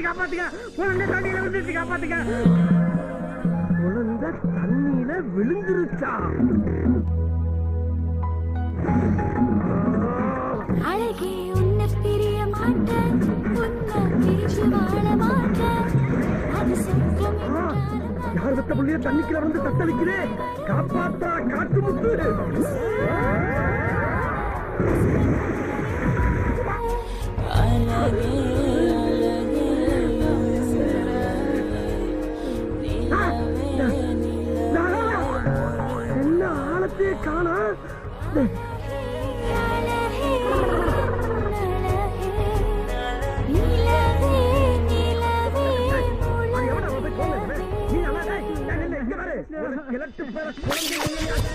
காப்பாத்துங்க, குழந்தை தண்ணியில விழுந்துருச்சு, காப்பாத்துங்க. குழந்தை தண்ணியில விழுந்துருச்சா? அழகே உன்னை பிரிய மாட்டேன், உன்னை பிரிச்சு வாழ மாட்டேன். அது சத்தம் யார் வெத்த புள்ளிய தண்ணிக்குள்ள வந்து தத்தளிக்கிறே, காப்பாத்தா காட்டு முத்து. என்ன ஆழத்தையே காணா. கிழட்டு பேர குழந்தை